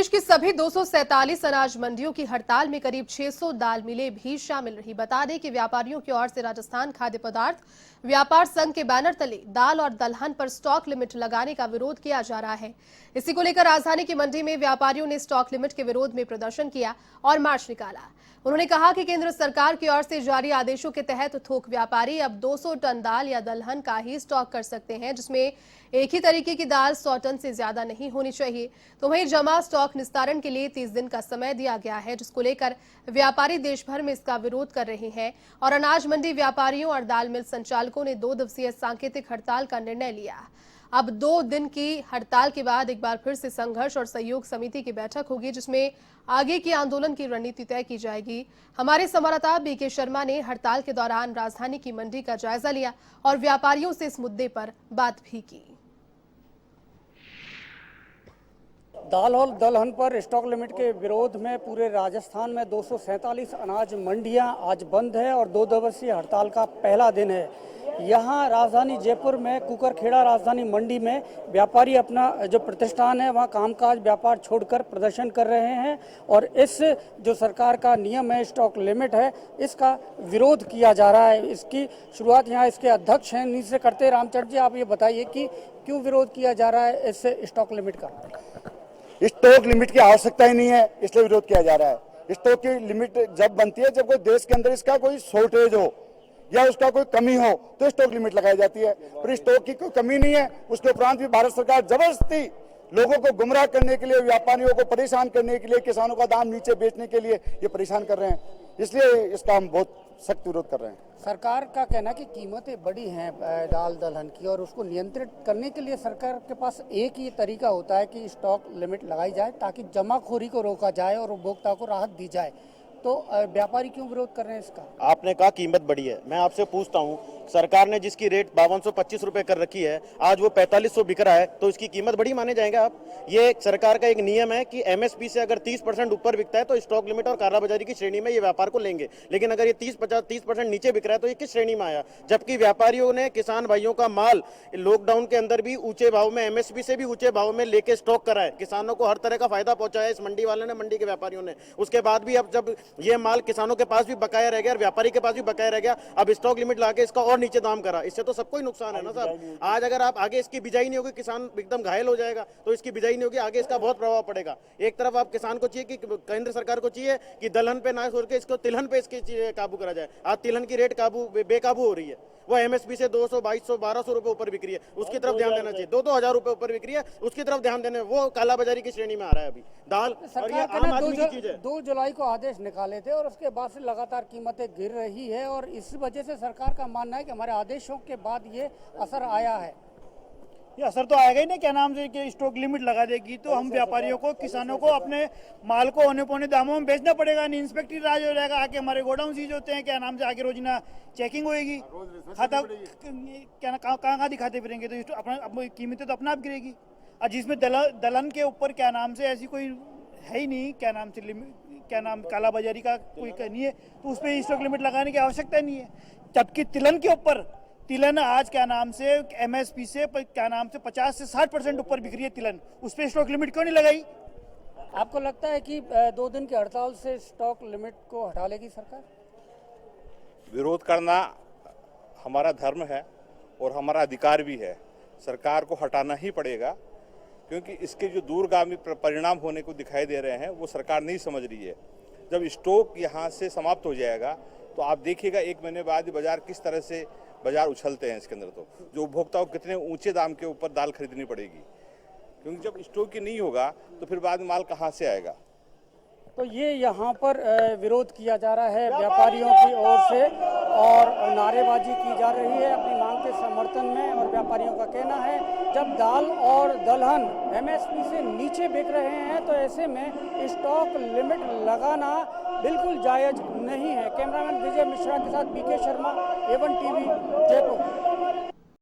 प्रदेश की सभी 247 अनाज मंडियों की हड़ताल में करीब 600 दाल मिलें भी शामिल रही। बता दें कि व्यापारियों की ओर से राजस्थान खाद्य पदार्थ व्यापार संघ के बैनर तले दाल और दलहन पर स्टॉक लिमिट लगाने का विरोध किया जा रहा है। इसी को लेकर राजधानी की मंडी में व्यापारियों ने स्टॉक लिमिट के विरोध में प्रदर्शन किया और मार्च निकाला। उन्होंने कहा कि केंद्र सरकार की ओर से जारी आदेशों के तहत थोक व्यापारी अब 200 टन दाल या दलहन का ही स्टॉक कर सकते हैं, जिसमें एक ही तरीके की दाल 100 टन से ज्यादा नहीं होनी चाहिए। तो वहीं जमा स्टॉक निस्तारण के लिए 30 दिन का समय दिया गया है, जिसको लेकर व्यापारी देश भर में इसका विरोध कर रहे हैं और अनाज मंडी व्यापारियों और दाल मिल संचालकों ने 2 दिवसीय सांकेतिक हड़ताल का निर्णय लिया। अब 2 दिन की हड़ताल के बाद एक बार फिर से संघर्ष और सहयोग समिति की बैठक होगी, जिसमें आगे की आंदोलन की रणनीति तय की जाएगी। हमारे संवाददाता बीके शर्मा ने हड़ताल के दौरान राजधानी की मंडी का जायजा लिया और व्यापारियों से इस मुद्दे पर बात भी की। दाल और दलहन पर स्टॉक लिमिट के विरोध में पूरे राजस्थान में 247 अनाज मंडियां आज बंद है और 2 दिवसीय हड़ताल का पहला दिन है। यहां राजधानी जयपुर में कुकरखेड़ा राजधानी मंडी में व्यापारी अपना जो प्रतिष्ठान है वहां कामकाज व्यापार छोड़कर प्रदर्शन कर रहे हैं और इस जो सरकार का नियम है स्टॉक लिमिट है इसका विरोध किया जा रहा है। इसकी शुरुआत यहां इसके अध्यक्ष हैं नीचे से करते। रामचंद्र जी, आप ये बताइए कि क्यों विरोध किया जा रहा है इस स्टॉक लिमिट का? स्टॉक लिमिट की आवश्यकता ही नहीं है, इसलिए विरोध किया जा रहा है। स्टॉक की लिमिट जब बनती है जब कोई देश के अंदर इसका कोई शॉर्टेज हो या उसका कोई कमी हो तो स्टॉक लिमिट लगाई जाती है, पर स्टॉक की कोई कमी नहीं है। उसके उपरांत भी भारत सरकार जबरदस्ती लोगों को गुमराह करने के लिए, व्यापारियों को परेशान करने के लिए, किसानों का दाम नीचे बेचने के लिए ये परेशान कर रहे हैं, इसलिए इसका हम बहुत सख्त विरोध कर रहे हैं। सरकार का कहना है कि कीमतें बड़ी हैं दाल दलहन की और उसको नियंत्रित करने के लिए सरकार के पास एक ही तरीका होता है कि स्टॉक लिमिट लगाई जाए ताकि जमाखोरी को रोका जाए और उपभोक्ता को राहत दी जाए। तो व्यापारी क्यों विरोध कर रहे हैं इसका? आपने कहा कीमत बढ़ी है, मैं आपसे पूछता हूं, सरकार ने जिसकी रेट 5225 रुपए कर रखी है आज वो 4500 बिक रहा है, तो इसकी कीमत बढ़ी माने जाएंगे आप? ये सरकार का एक नियम है कि एमएसपी से अगर 30% ऊपर बिकता है तो स्टॉक लिमिट और कालाबाजारी की श्रेणी में ये व्यापार को लेंगे, लेकिन अगर ये 30% नीचे बिक रहा है तो ये किस श्रेणी में आया? जबकि व्यापारियों ने किसान भाइयों का माल लॉकडाउन के अंदर भी ऊंचे भाव में, एमएसपी से भी ऊंचे भाव में लेके स्टॉक करा है, किसानों को हर तरह का फायदा पहुंचाया इस मंडी वाले ने, मंडी के व्यापारियों ने। उसके बाद भी अब जब ये माल किसानों के पास भी बकाया रह गया और व्यापारी के पास भी बकाया रह गया, अब स्टॉक लिमिट लाके इसका और नीचे दाम करा, इससे तो सबको ही नुकसान है ना साहब। आज अगर आप आगे इसकी बिजाई नहीं होगी, किसान एकदम घायल हो जाएगा, तो इसकी बिजाई नहीं होगी, आगे इसका बहुत प्रभाव पड़ेगा। एक तरफ आप किसान को चाहिए कि केंद्र सरकार को चाहिए कि दलहन पे ना छोड़ के इसको तिलहन पे इसके काबू करा जाए। आज तिलहन की रेट बेकाबू हो रही है, वो एमएसपी से 200, 2200, 1200 रुपए ऊपर बिक रही है, उसकी तरफ ध्यान देना चाहिए। 2-2 हजार रुपए ऊपर बिक रही है, उसकी तरफ ध्यान देने, वो कालाबाजारी की श्रेणी में आ रहा है अभी दाल। और ये आम आदमी की चीज है। 2 जुलाई को आदेश निकाले थे और उसके बाद से लगातार कीमतें गिर रही है और इस वजह से सरकार का मानना है कि हमारे आदेशों के बाद ये असर आया है। ये असर तो आएगा ही नहीं, क्या नाम से कि स्टॉक लिमिट लगा देगी तो हम व्यापारियों को, किसानों को अपने माल को औने पौने दामों में बेचना पड़ेगा। नहीं इंस्पेक्टर राज हो जाएगा, आके हमारे गोडाउन सीज होते हैं, क्या नाम से आगे रोजाना चेकिंग होएगी, खाता क्या कहाँ दिखाते फिरेंगे, तो अपना कीमतें तो अपना आप गिरेगी। और जिसमें दलहन के ऊपर क्या नाम से ऐसी कोई है ही नहीं, क्या नाम से क्या नाम कालाबाजारी का कोई नहीं है, तो उस पर स्टॉक लिमिट लगाने की आवश्यकता नहीं है। जबकि तिलहन के ऊपर, तिलहन आज क्या नाम से एमएसपी से क्या नाम से 50 से 60% ऊपर बिक रही है तिलहन, उस पर स्टॉक लिमिट क्यों नहीं लगाई? आपको लगता है कि 2 दिन की हड़ताल से स्टॉक लिमिट को हटा लेगी सरकार? विरोध करना हमारा धर्म है और हमारा अधिकार भी है। सरकार को हटाना ही पड़ेगा क्योंकि इसके जो दूरगामी परिणाम होने को दिखाई दे रहे हैं वो सरकार नहीं समझ रही है। जब स्टॉक यहाँ से समाप्त हो जाएगा तो आप देखिएगा 1 महीने बाद बाजार किस तरह से बाजार उछलते हैं। इसके अंदर तो जो उपभोक्ताओं को कितने ऊंचे दाम के ऊपर दाल खरीदनी पड़ेगी, क्योंकि जब स्टॉक ही नहीं होगा तो फिर बाद में माल कहाँ से आएगा। तो ये यहाँ पर विरोध किया जा रहा है व्यापारियों की ओर से और नारेबाजी की जा रही है अपनी मांग के समर्थन में। और व्यापारियों का कहना है जब दाल और दलहन एमएसपी से नीचे बिक रहे हैं तो ऐसे में स्टॉक लिमिट लगाना बिल्कुल जायज नहीं है। कैमरामैन विजय मिश्रा के साथ BK Sharma, A1 TV, Jaipur.